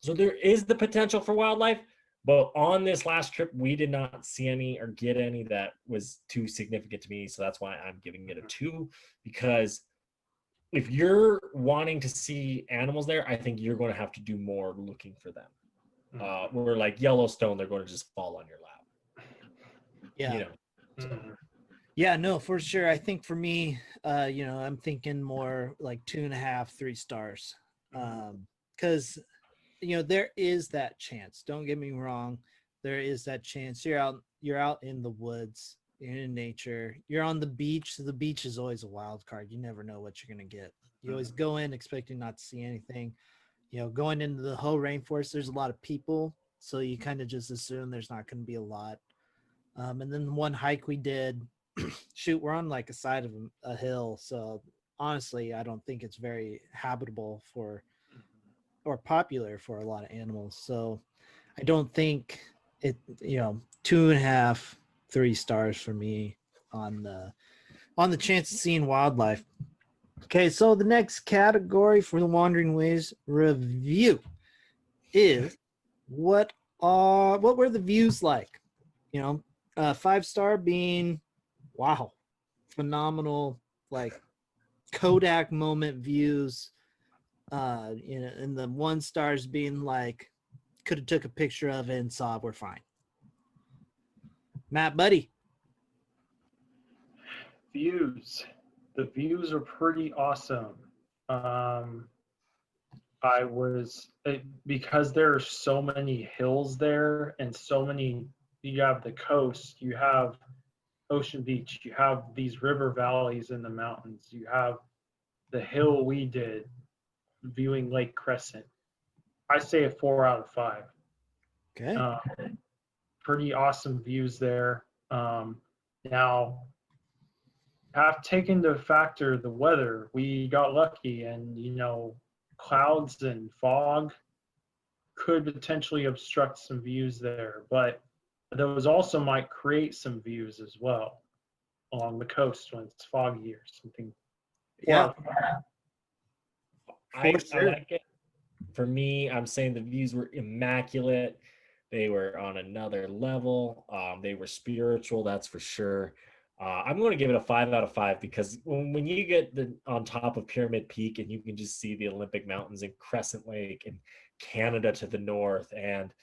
So there is the potential for wildlife, But on this last trip, we did not see any or get any that was too significant to me. So that's why I'm giving it a 2, because if you're wanting to see animals there, I think you're going to have to do more looking for them. Where like Yellowstone, they're going to just fall on your lap. Yeah. You know. So. Yeah, no, for sure. I think for me, I'm thinking more like 2.5, 3 stars. Because there is that chance. Don't get me wrong. There is that chance. You're out in the woods, you're in nature, you're on the beach. So the beach is always a wild card. You never know what you're gonna get. You always go in expecting not to see anything. Going into the whole rainforest, there's a lot of people, so you kind of just assume there's not going to be a lot. And then one hike we did, shoot, we're on like a side of a hill, so honestly, I don't think it's very habitable or popular for a lot of animals. So I don't think it, 2.5, 3 stars for me on the chance of seeing wildlife. Okay, so the next category for the Wandering Ways review is what were the views like? 5-star being wow, phenomenal, like Kodak moment views. And the 1 stars being like could have took a picture of it and saw we're fine. Matt, buddy. Views. The views are pretty awesome. Because there are so many hills there and so many, you have the coast, you have Ocean Beach, you have these river valleys in the mountains, you have the hill we did viewing Lake Crescent. I say a 4 out of 5. Okay. Pretty awesome views there. Now, have taken into factor the weather. We got lucky, and clouds and fog could potentially obstruct some views there, but those also might create some views as well along the coast when it's foggy or something. Yeah. I like it. For me, I'm saying the views were immaculate. They were on another level. They were spiritual, that's for sure. I'm going to give it a 5 out of 5 because when you get on top of Pyramid Peak and you can just see the Olympic Mountains and Crescent Lake and Canada to the north and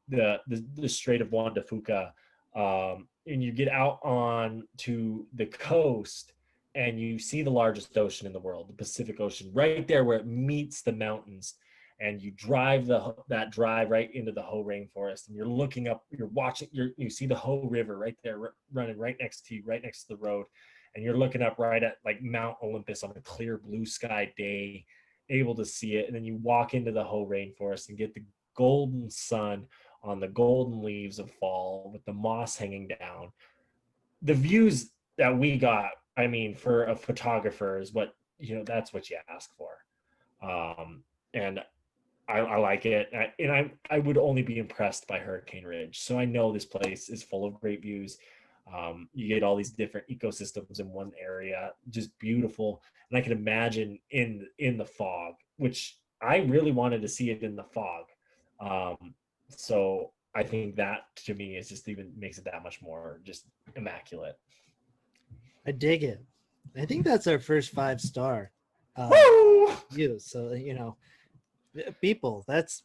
the Strait of Juan de Fuca, and you get out on to the coast and you see the largest ocean in the world, the Pacific Ocean, right there where it meets the mountains. And you drive that drive right into the Hoh rainforest, and you're looking up, you're watching, you see the Hoh River right there running right next to you, right next to the road, and you're looking up right at like Mount Olympus on a clear blue sky day, able to see it. And then you walk into the Hoh rainforest and get the golden sun on the golden leaves of fall with the moss hanging down. The views that we got, I mean, for a photographer is what, that's what you ask for. And I like it, and I would only be impressed by Hurricane Ridge. So I know this place is full of great views. You get all these different ecosystems in one area, just beautiful. And I can imagine in the fog, which I really wanted to see it in the fog. So I think that to me is just even makes it that much more just immaculate. I dig it. I think that's our first 5-star view. So people, that's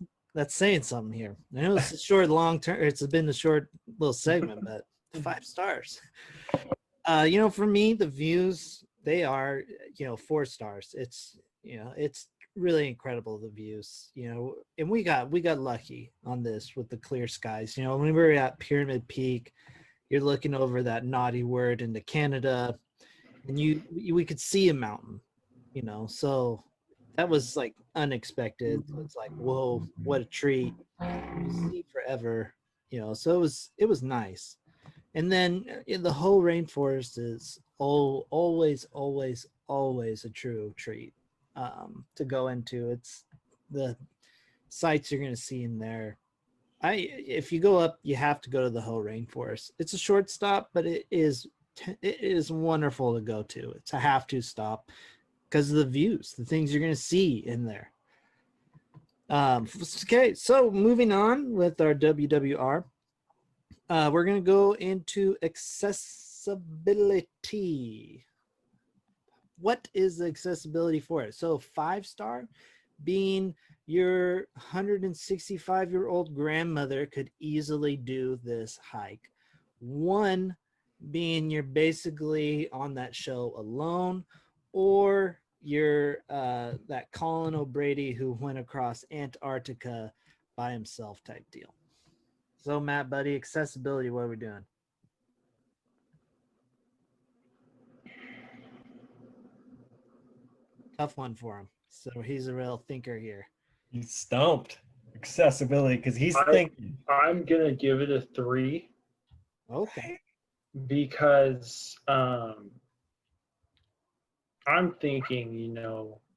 saying something here. I know it's a short long term, it's been a short little segment, but 5 stars. For me, the views, they are 4 stars. It's it's really incredible, the views, and we got lucky on this with the clear skies. When we were at Pyramid Peak, you're looking over that naughty word into Canada, and we could see a mountain, so that was like unexpected. It's like, whoa, what a treat. You see forever, so it was nice. And then the whole rainforest is always a true treat to go into. It's the sights you're going to see in there. If you go up, you have to go to the whole rainforest. It's a short stop, but it is wonderful to go to. It's a have to stop because of the views, the things you're going to see in there. Okay, so moving on with our WWR, we're going to go into accessibility. What is the accessibility for it? So 5-star being your 165-year-old grandmother could easily do this hike. 1 being you're basically on that show alone, or you're that Colin O'Brady who went across Antarctica by himself type deal. So Matt, buddy, accessibility, what are we doing? Tough one for him. So he's a real thinker here. He's stumped. Accessibility, because he's thinking. I'm going to give it a 3. Okay. Because I'm thinking,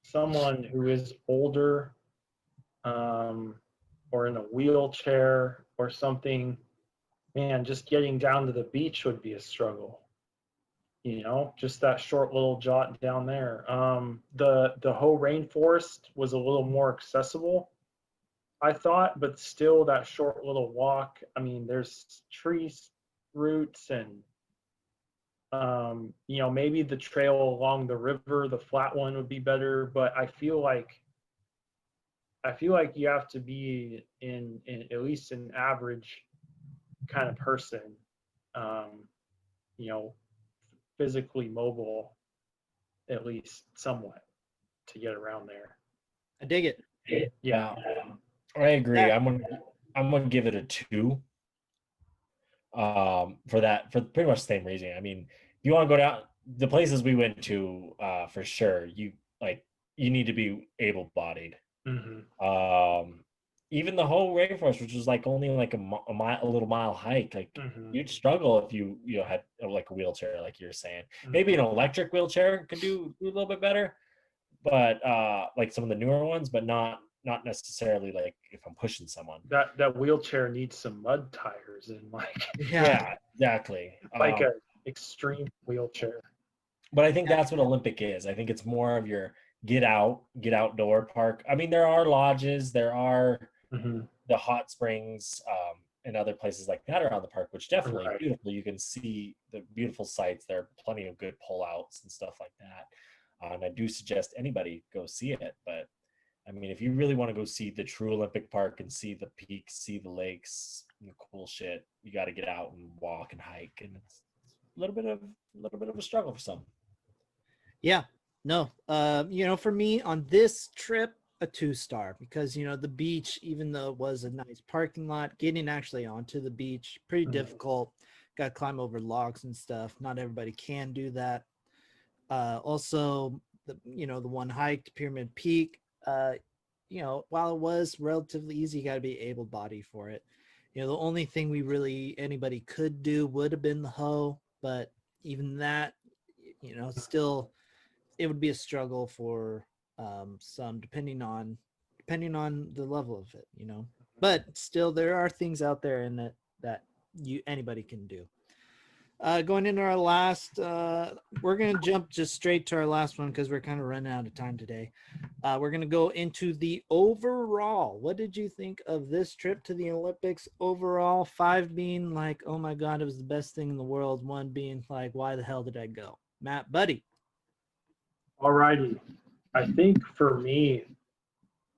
someone who is older or in a wheelchair or something, man, just getting down to the beach would be a struggle. Just that short little jaunt down there. The whole rainforest was a little more accessible, I thought, but still that short little walk. I mean, there's trees, roots, and maybe the trail along the river, the flat one, would be better. But I feel like you have to be in at least an average kind of person, physically mobile, at least somewhat, to get around there. I dig it. Yeah, I agree. Yeah. I'm gonna give it a 2. For pretty much the same reason. I mean, if you want to go down the places we went to, for sure, you need to be able-bodied. Mm-hmm. Even the whole rainforest, which was like only like a little mile hike, like you'd struggle if you had like a wheelchair, like you're saying. Maybe an electric wheelchair could do a little bit better, but like some of the newer ones, but not necessarily like if I'm pushing someone. That wheelchair needs some mud tires and yeah, exactly, like a extreme wheelchair. But I think that's what Olympic is. I think it's more of your get outdoor park. I mean, there are lodges, there are the hot springs, and other places like that around the park, which definitely beautiful. You can see the beautiful sights. There are plenty of good pullouts and stuff like that. And I do suggest anybody go see it. But I mean, if you really want to go see the true Olympic Park and see the peaks, see the lakes, and the cool shit, you got to get out and walk and hike, and it's a little bit of a struggle for some. Yeah, no, for me on this trip, a 2-star, because the beach, even though it was a nice parking lot, getting actually onto the beach pretty difficult. Got to climb over logs and stuff. Not everybody can do that. Also, the one hike to Pyramid Peak, while it was relatively easy, you got to be able-bodied for it. The only thing anybody could do would have been the hoe, but even that, still it would be a struggle for some, depending on the level of it, but still there are things out there in it that anybody can do. Going into our last, we're going to jump just straight to our last one because we're kind of running out of time today. We're going to go into the overall. What did you think of this trip to the Olympics overall? 5 being like, oh my God, it was the best thing in the world. 1 being like, why the hell did I go? Matt, buddy. All righty. I think for me,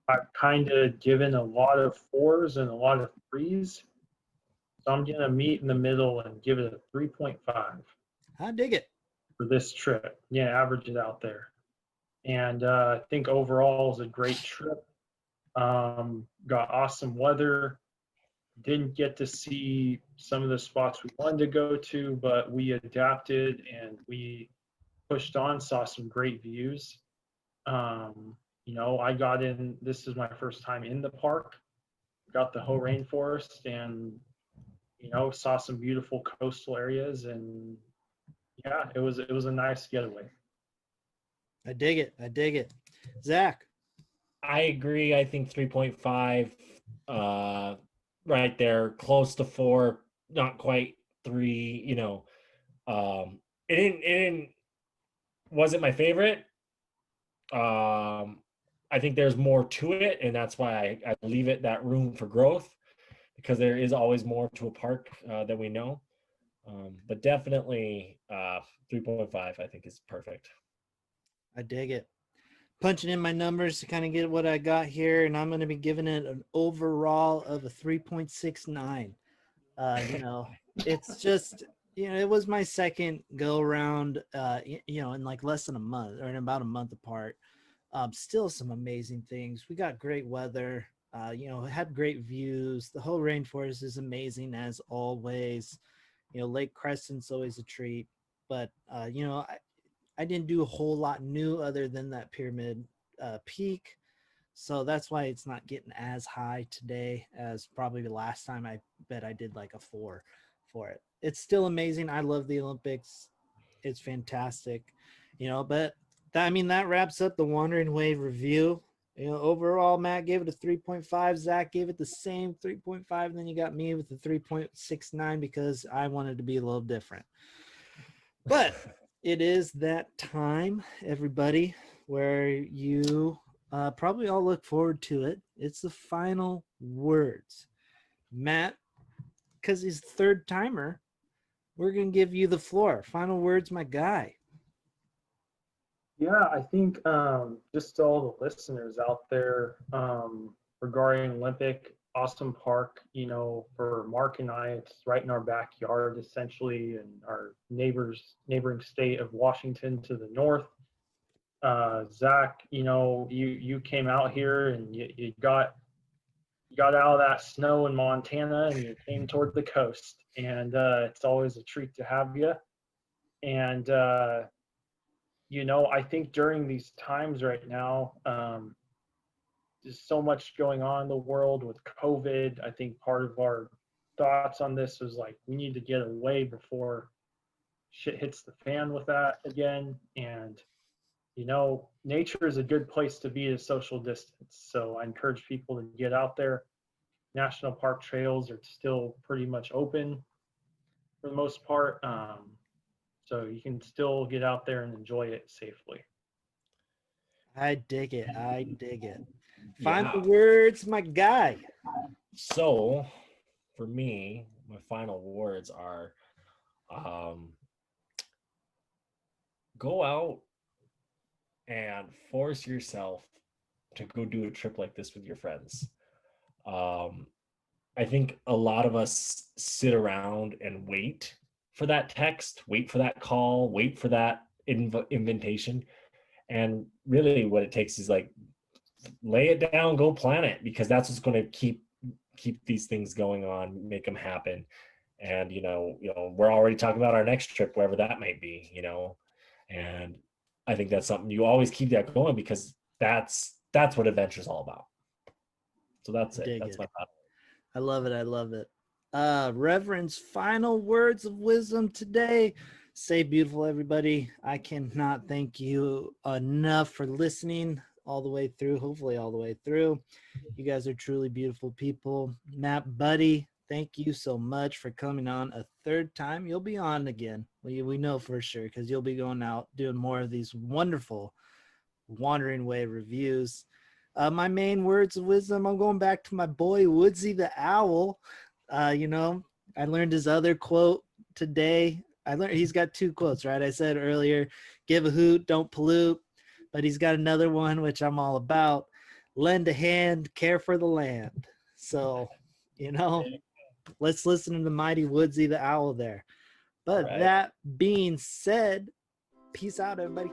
I've kind of given a lot of 4s and a lot of 3s. So I'm going to meet in the middle and give it a 3.5. I dig it. For this trip. Yeah, average it out there. And I think overall it was a great trip. Got awesome weather. Didn't get to see some of the spots we wanted to go to, but we adapted and we pushed on, saw some great views. I got in, this is my first time in the park, got the whole rainforest and, saw some beautiful coastal areas, and yeah, it was a nice getaway. I dig it. Zach. I agree. I think 3.5, right there, close to 4, not quite 3. It didn't wasn't my favorite. I think there's more to it, and that's why I leave it that room for growth, because there is always more to a park that we know. But definitely 3.5, I think, is perfect. I dig it. Punching in my numbers to kind of get what I got here, and I'm going to be giving it an overall of a 3.69. It's just, it was my second go around, in like less than a month, or in about a month apart. Still some amazing things. We got great weather, had great views. The whole rainforest is amazing as always. Lake Crescent's always a treat, but I didn't do a whole lot new other than that pyramid peak. So that's why it's not getting as high today as probably the last time. I bet I did like a 4 for it. It's still amazing. I love the Olympics. It's fantastic, but that wraps up the Wandering Way review. Overall, Matt gave it a 3.5. Zach gave it the same 3.5. And then you got me with the 3.69 because I wanted to be a little different. But it is that time, everybody, where you probably all look forward to it. It's the final words. Matt, because he's the third timer, we're going to give you the floor. Final words, my guy. Yeah, I think just to all the listeners out there regarding Olympic, awesome park, for Mark and I, it's right in our backyard essentially, and our neighboring state of Washington to the north. Zach, you came out here and you got out of that snow in Montana and you came toward the coast, and it's always a treat to have you. And I think during these times right now, there's so much going on in the world with COVID. I think part of our thoughts on this was like, we need to get away before shit hits the fan with that again. And, nature is a good place to be at social distance. So I encourage people to get out there. National park trails are still pretty much open for the most part. So you can still get out there and enjoy it safely. I dig it. Final words, my guy. So for me, my final words are go out and force yourself to go do a trip like this with your friends. I think a lot of us sit around and wait for that text, wait for that call, wait for that invitation. And really what it takes is like, lay it down, go plan it, because that's what's going to keep these things going on, make them happen. And, we're already talking about our next trip, wherever that might be, and I think that's something you always keep that going, because that's what adventure is all about. So that's it. That's my thought. I love it. Reverend's final words of wisdom today. Stay beautiful, everybody. I cannot thank you enough for listening all the way through, hopefully all the way through. You guys are truly beautiful people. Matt, buddy, thank you so much for coming on a third time. You'll be on again. We know for sure, because you'll be going out doing more of these wonderful Wandering Way reviews. My main words of wisdom, I'm going back to my boy Woodsy the Owl. I learned his other quote today. He's got 2 quotes, right? I said earlier, give a hoot, don't pollute. But he's got another one, which I'm all about. Lend a hand, care for the land. So, let's listen to the mighty Woodsy the Owl there. But That being said, peace out, everybody.